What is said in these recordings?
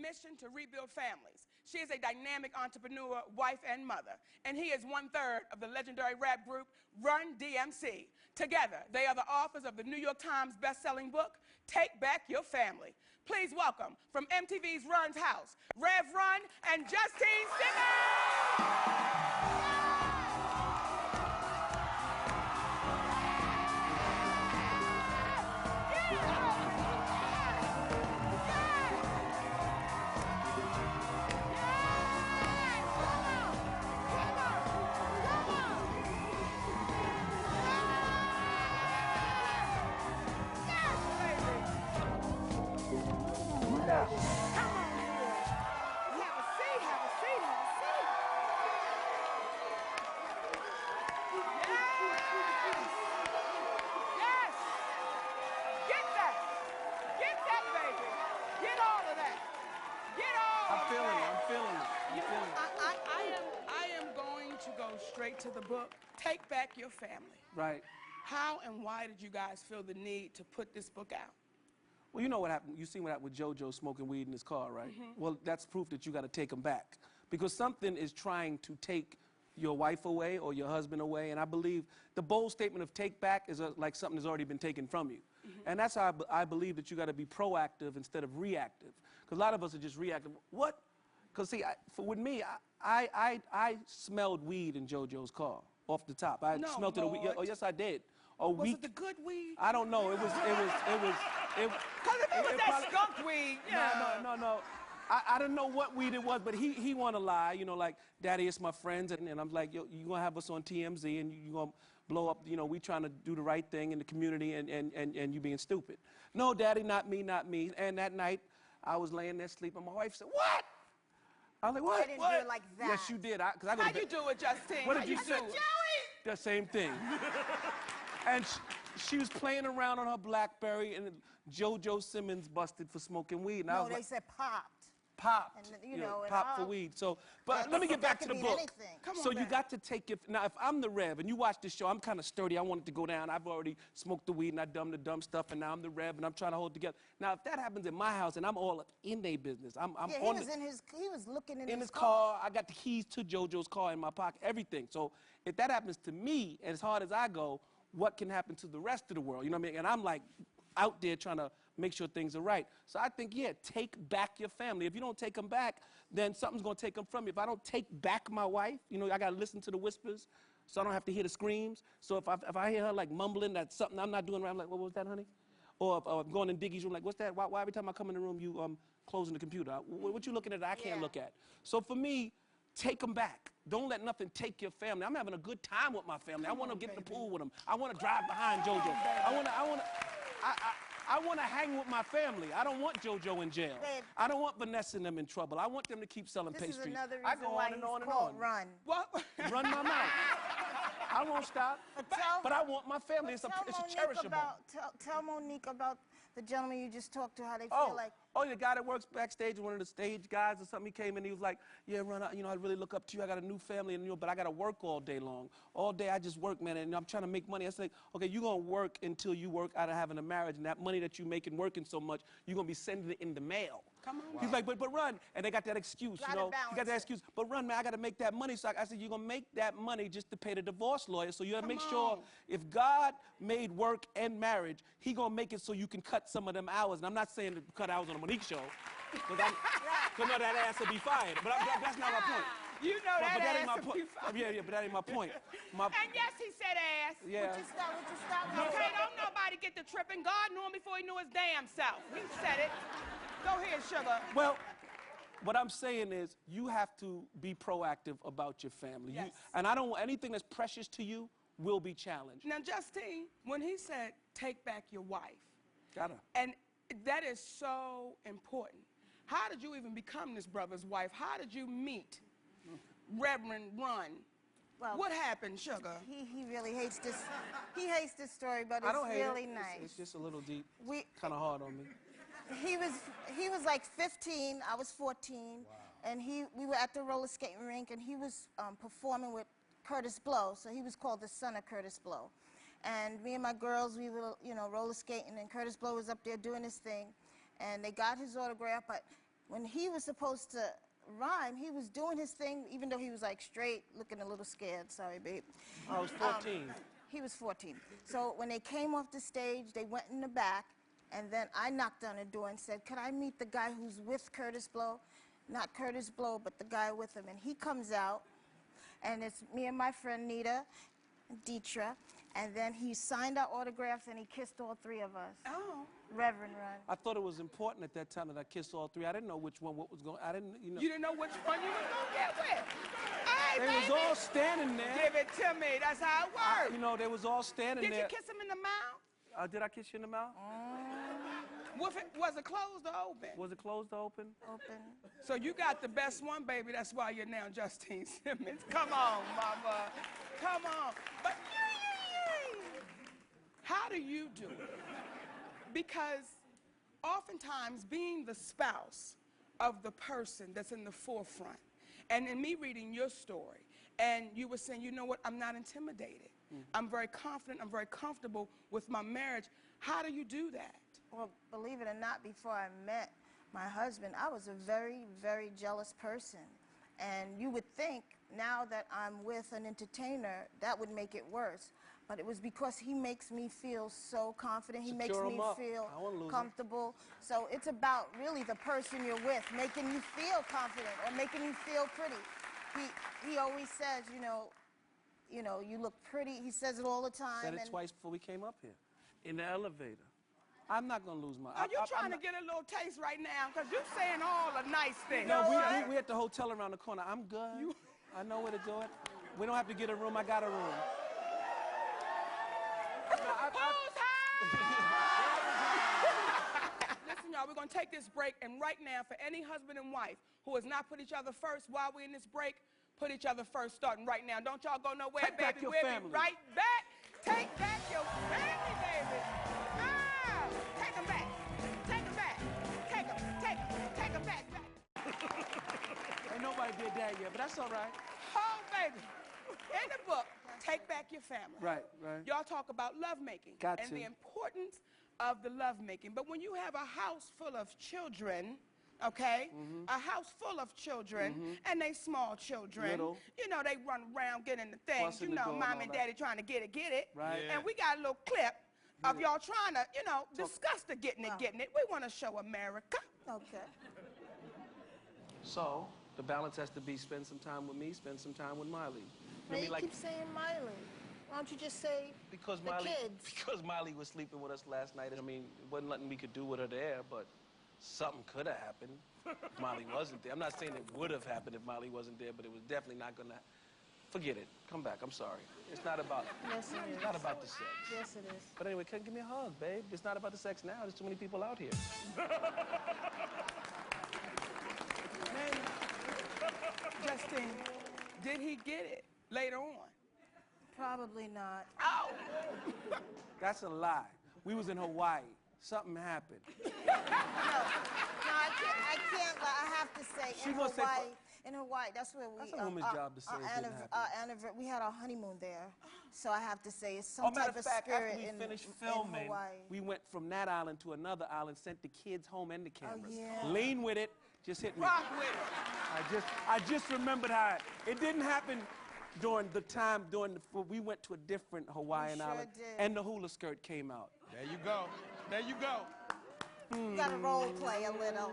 mission to rebuild families. She is a dynamic entrepreneur, wife, and mother. And he is 1/3 of the legendary rap group Run DMC. Together, they are the authors of the New York Times best-selling book, Take Back Your Family. Please welcome, from MTV's Run's House, Rev Run and Justine Simmons! Come on here. Have a seat, have a seat, have a seat. Yes! Yes! Get that! Get that, baby! Get all of that! Get all of that! I'm feeling it. I am going to go straight to the book, Take Back Your Family. Right. How and why did you guys feel the need to put this book out? Well, you know what happened. You seen what happened with JoJo smoking weed in his car, right? Mm-hmm. Well, that's proof that you got to take him back. Because something is trying to take your wife away or your husband away. And I believe the bold statement of take back is like something that's already been taken from you. Mm-hmm. And that's how I believe that you got to be proactive instead of reactive. Because a lot of us are just reactive. What? Because, see, with me, I smelled weed in JoJo's car off the top. I smelled it a week. Oh, yes, I did. Was it the good weed? I don't know. Because if it was that skunk weed, yeah. No. I didn't know what weed it was, but he want to lie, you know, like, Daddy, it's my friends, and I'm like, yo, you gonna have us on TMZ, and you gonna blow up, you know, we trying to do the right thing in the community, and you being stupid. No, Daddy, not me. And that night, I was laying there sleeping. My wife said, what? I was like, what? I didn't do it like that. Yes, you did. How'd you do it, Justine? What did you do? Joey! The same thing. And she was playing around on her BlackBerry, and JoJo Simmons busted for smoking weed. And I was they like, said popped. Popped. And, you know, popped for weed. So, but let me get back to the book. Come on, so you got to take your. Now, if I'm the Rev and you watch this show, I'm kind of sturdy. I want it to go down. I've already smoked the weed and I done the dumb stuff, and now I'm the Rev and I'm trying to hold it together. Now, if that happens in my house and I'm all up in their business, he was looking in his car. I got the keys to JoJo's car in my pocket, everything. So if that happens to me, as hard as I go, what can happen to the rest of the world? You know what I mean? And I'm like out there trying to make sure things are right. So I think, yeah, take back your family. If you don't take them back, then something's going to take them from you. If I don't take back my wife, you know, I got to listen to the whispers so I don't have to hear the screams. So if I hear her like mumbling that something I'm not doing right, I'm like, what was that, honey? Or if I'm going in Diggie's room, like, what's that? Why every time I come in the room, you closing the computer? What you looking at that I can't look at? So for me, take them back. Don't let nothing take your family. I'm having a good time with my family. I want to get in the pool with them. I want to drive behind JoJo. I want to hang with my family. I don't want JoJo in jail. Babe. I don't want Vanessa and them in trouble. I want them to keep selling pastries. This is another reason I go why on and he's on and called on. Run. What? Run my mouth. I won't stop. But I want my family. It's a cherishable. Tell Monique about the gentleman you just talked to, how they feel like. Oh, the guy that works backstage, one of the stage guys or something, he came in, he was like, yeah, Run, you know, I really look up to you. I got a new family, and, you know, but I got to work all day long. All day I just work, man, and I'm trying to make money. I said, okay, you're going to work until you work out of having a marriage, and that money that you make and working so much, you're going to be sending it in the mail. Come on. Wow. He's like, but Run, and they got that excuse, you know. You got that excuse. But Run, man, I got to make that money. So I said, you're going to make that money just to pay the divorce lawyer. So you got to make sure if God made work and marriage, he going to make it so you can cut some of them hours. And I'm not saying to cut hours on the Monique show. Because no, that ass will be fired. But that's not my point. You know that ass will be fired. Yeah, but that ain't my point. And yes, he said ass. Yeah. Would you stop? Okay, don't nobody get the tripping. God knew him before he knew his damn self. He said it. Go ahead, sugar. Well, what I'm saying is you have to be proactive about your family. Yes. And I don't want anything that's precious to you will be challenged. Now, Justine, when he said, take back your wife. Gotta. And that is so important. How did you even become this brother's wife? How did you meet Reverend Run? Well, what happened, sugar? He really hates this. He hates this story, but it's really nice. It's just a little deep. Kind of hard on me. He was like 15. I was 14, and we were at the roller skating rink, and he was performing with Curtis Blow. So he was called the son of Curtis Blow. And me and my girls, we were, you know, roller skating, and Curtis Blow was up there doing his thing, and they got his autograph, but when he was supposed to rhyme, he was doing his thing, even though he was like straight, looking a little scared. Sorry, babe. I was 14. He was 14. So when they came off the stage, they went in the back, and then I knocked on the door and said, could I meet the guy who's with Curtis Blow? Not Curtis Blow, but the guy with him. And he comes out, and it's me and my friend Nita, Deetra, and then he signed our autographs and he kissed all three of us. Oh. Reverend Run. I thought it was important at that time that I kissed all three. I didn't know which one, what was going. I didn't, you know. You didn't know which one you was gonna get with. All They right, was all standing there. Give it to me. That's how it works. You know, they was all standing Did there. you kiss him in the mouth? Did I kiss you in the mouth? Was it closed or open? Was it closed or open? Open. So you got the best one, baby. That's why you're now Justine Simmons. Come on, mama. Come on. But how do you do it? Because oftentimes being the spouse of the person that's in the forefront, and in me reading your story, and you were saying, you know what, I'm not intimidated. I'm very confident, I'm very comfortable with my marriage. How do you do that? Well, believe it or not, before I met my husband, I was a very, very jealous person. And you would think, now that I'm with an entertainer, that would make it worse. But it was because he makes me feel so confident. He makes me feel comfortable. So it's about really the person you're with, making you feel confident or making you feel pretty. He always says, you know, you look pretty. He says it all the time. Said it twice before we came up here. In the elevator. I'm not gonna lose my. Are you trying to get a little taste right now? Because you're saying all the nice things. No, we at the hotel around the corner. I'm good. I know where to do it. We don't have to get a room. I got a room. Listen, y'all, we're going to take this break, and right now, for any husband and wife who has not put each other first while we're in this break, put each other first starting right now. Don't y'all go nowhere, Take back baby. your We'll family. be right back. Take back your family, baby. Ah, take them back. Take them back. Take them back. Ain't nobody did that yet, but that's all right. Oh, baby. In the book, Take Back Your Family. Right, right. Y'all talk about lovemaking and the importance of the lovemaking. But when you have a house full of children, okay, a house full of children, and they small children, Little. you know, they run around getting the things, Busting you the know, door mom and and all daddy trying to get it. Right. And we got a little clip of y'all trying to, you know, discuss the getting it. We want to show America. Okay. So, the balance has to be spend some time with me, spend some time with Miley. Now you keep saying Miley. Why don't you just say because the Miley, kids? Because Miley was sleeping with us last night. I mean, it wasn't nothing we could do with her there, but something could have happened if Miley wasn't there. I'm not saying it would have happened if Miley wasn't there, but it was definitely not gonna. Forget it. Come back. I'm sorry. It's not about. Yes, it is. It's not about the sex. Yes, it is. But anyway, give me a hug, babe. It's not about the sex now. There's too many people out here. Justine, did he get it later on? Probably not. Oh! That's a lie. We was in Hawaii. Something happened. No, I can't. But I have to say, She in gonna say Hawaii, in Hawaii, that's where we. That's a woman's job to say it didn't happen. We had our honeymoon there, so I have to say it's some matter type of fact, spirit after we in finished filming, in Hawaii. we went from that island to another island, sent the kids home and the cameras. yeah. Lean with it, just hit me. Rock with it. I just remembered how it didn't happen during the time we went to a different Hawaiian sure island, did. and the hula skirt came out. There you go. There you go. You got to role play a little.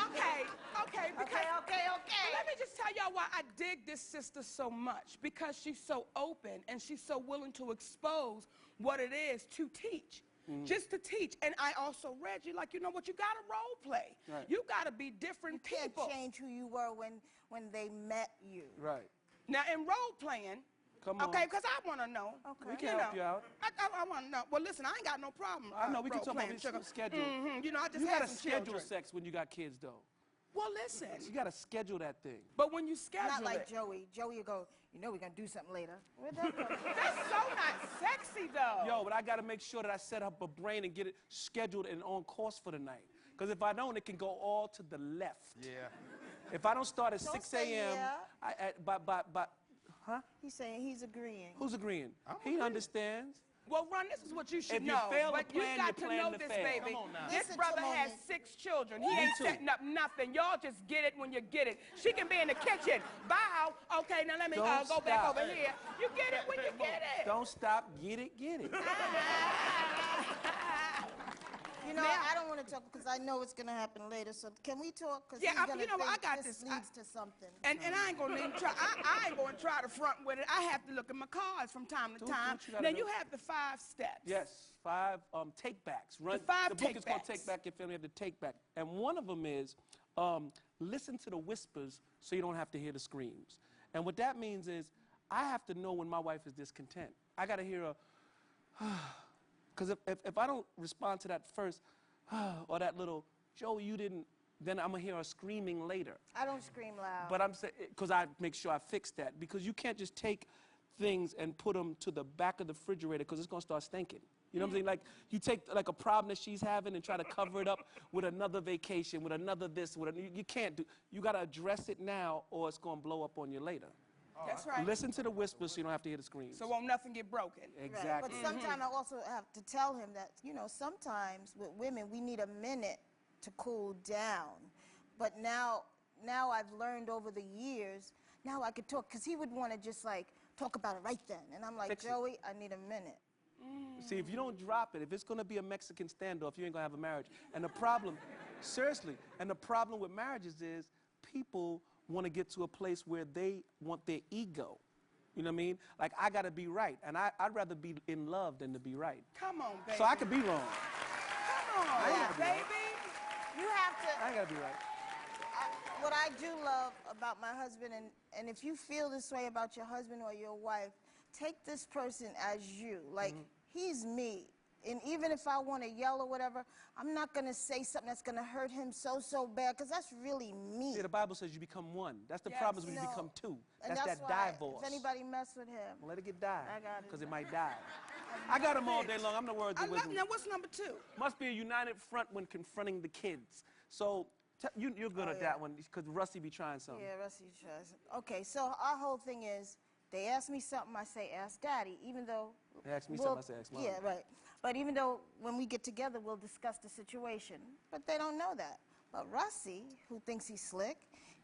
Okay. Okay. Let me just tell y'all why I dig this sister so much. Because she's so open and she's so willing to expose what it is to teach. Just to teach. And I also read you like, you know what, you got to role play. Right. You got to be different You can't people. change who you were when they met you. Right. Now, in role playing, Come on. okay, because I want to know. Okay. We can help you out. I want to know. Well, listen, I ain't got no problem. I know, we can talk about role-playing, this sugar. schedule. You know, I just You had gotta some schedule children. sex when you got kids, though. Well, listen. You gotta schedule that thing. But when you schedule Not like it, Joey. Joey will go, you know we're going to do something later. Where'd that come from? that's so not sexy, though. Yo, but I gotta make sure that I set up a brain and get it scheduled and on course for the night. Because if I don't, it can go all to the left. Yeah. If I don't start at Don't 6 say a.m., yeah. huh? He's saying he's agreeing. Who's agreeing? I'm He agreeing. understands. Well, Ron, this is what you should If you know. fail to But plan, you got you to plan know to this, fail. baby. Come on now. This Listen to brother has Monique. 6 children. He ain't too. setting up nothing. Y'all just get it when you get it. She can be in the kitchen. Bow. Okay, now let me Don't go back stop. over here. You get it when you get it. Don't stop. Get it, get it. You know, I don't want to talk because I know it's going to happen later. So can we talk? Because Yeah, he's going to you know what, I think got this this. leads to something. And I ain't gonna even try. I ain't gonna try to front with it. I have to look at my cards from time to Do time. what you gotta Now do. you have the 5 steps. Yes, 5 take-backs. The 5 The book is called take-backs. Take Back Your Family. You have to take back. And one of them is listen to the whispers so you don't have to hear the screams. And what that means is I have to know when my wife is discontent. I got to hear a, because if I don't respond to that first, or that little, Joe, you didn't, then I'm going to hear her screaming later. I don't scream loud. But I'm saying, because I make sure I fix that. Because you can't just take things and put them to the back of the refrigerator because it's going to start stinking. You know what I'm saying? Like, you take like a problem that she's having and try to cover it up with another vacation, with another this, you can't do, you got to address it now or it's going to blow up on you later. That's right. Listen to the whispers so you don't have to hear the screams. So won't nothing get broken. Exactly. Right. But sometimes I also have to tell him that, you know, sometimes with women, we need a minute to cool down. But now I've learned over the years, now I could talk, because he would want to just like talk about it right then. And I'm like, Fix it. Joey, I need a minute. See, if you don't drop it, if it's going to be a Mexican standoff, you ain't going to have a marriage. And the problem, seriously, and the problem with marriages is people want to get to a place where they want their ego. You know what I mean? Like, I got to be right. And I'd rather be in love than to be right. Come on, baby. So I could be wrong. Come on, Yeah. baby. You have to. I got to be right. What I do love about my husband, and if you feel this way about your husband or your wife, take this person as you. Like, he's me. And even if I want to yell or whatever, I'm not going to say something that's going to hurt him so bad, because that's really me. See, the Bible says you become one. That's the Yes. problem is when you No. become two. And That's that why, divorce. if anybody mess with him, Let it get die. I got it. Because it might die. I got them all day long. I'm the word I the love, wisdom. now, what's number 2? Must be a united front when confronting the kids. So you're good at that one because Rusty be trying something. yeah, Rusty tries. Okay, so our whole thing is, they ask me something, I say, ask Daddy, even though... They ask me something, I say, ask Mom. Yeah, right. But even though when we get together, we'll discuss the situation. But they don't know that. But Rusty, who thinks he's slick,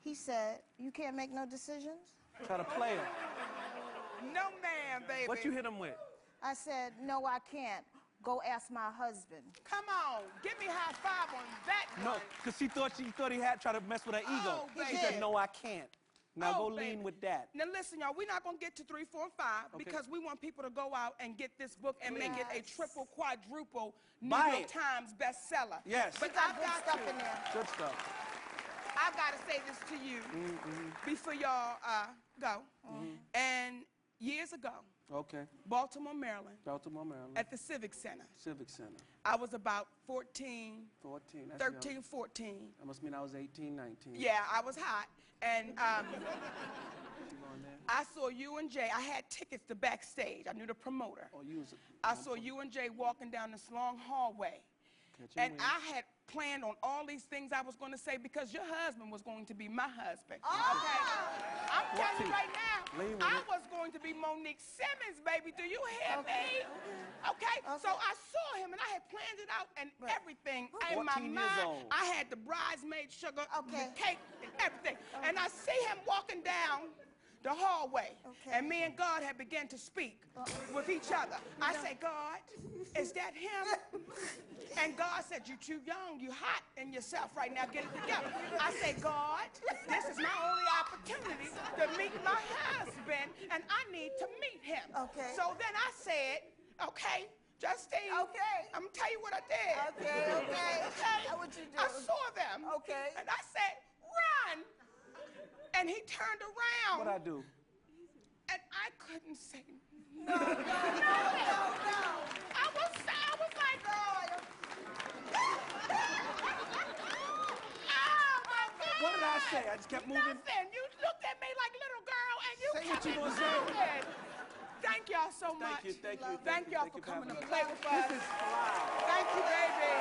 he said, you can't make no decisions? Try to play it. No, ma'am, baby. What you hit him with? I said, no, I can't. Go ask my husband. Come on. Give me high 5 on that No, one. because she thought he had tried to mess with her ego. Oh, She baby. said, no, I can't. Now Oh, go baby. lean with that. Now listen, y'all, we're not gonna get to 3, 4, 5 Okay. because we want people to go out and get this book and make it a Yes. triple, quadruple New Buy York it. Times bestseller. Yes. But Got I've good got stuff to, in there. Good stuff. I've got to say this to you before y'all go. And years ago, Okay. Baltimore, Maryland, Baltimore, Maryland. at the Civic Center, Civic Center. I was about 14, 14. That's 13, young. 14. That must mean I was 18, 19. Yeah, I was hot. And You going there? I saw you and Jay. I had tickets to backstage. I knew the promoter. Oh, you was. I saw you and Jay walking down this long hallway. Catch your And wings. I had planned on all these things I was going to say because your husband was going to be my husband. Oh! Okay? I'm telling you What right now, Lean with I it. was going to be Monique Simmons, baby. Do you hear me? Okay? So I saw him and I had planned it out and everything. In my 14 years mind, old. I had the bridesmaid sugar, Okay. the cake, and everything. And I see him walking down the hallway. Okay. And me and God had begun to speak with each other. I said, God, is that him? And God said, you're too young, you hot in yourself right now, get it together. I said, God, this is my only opportunity to meet my husband, and I need to meet him. Okay. So then I said, okay, Justine, Okay. I'm gonna tell you what I did. Okay. Okay? What you do? I saw them. Okay. And I said, run. And he turned around. What'd I do? And I couldn't say No. I was like, oh my God. What did I say? I just kept moving. Nothing. You looked at me like little girl and you Say what kept you it gonna say. moving. Thank y'all so much. Thank you. Thank y'all for coming to play with us. This is wow. Thank you, baby.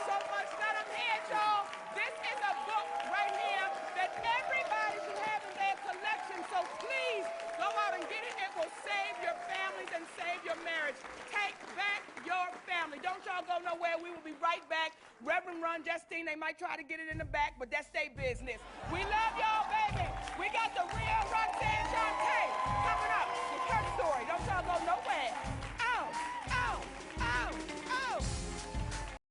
So much that I'm here, y'all. This is a book right here that everybody should have in their collection. So please go out and get it. It will save your families and save your marriage. prayer. We will be right back. Reverend Run, Justine, they might try to get it in the back, but that's their business. We love y'all, baby. We got the real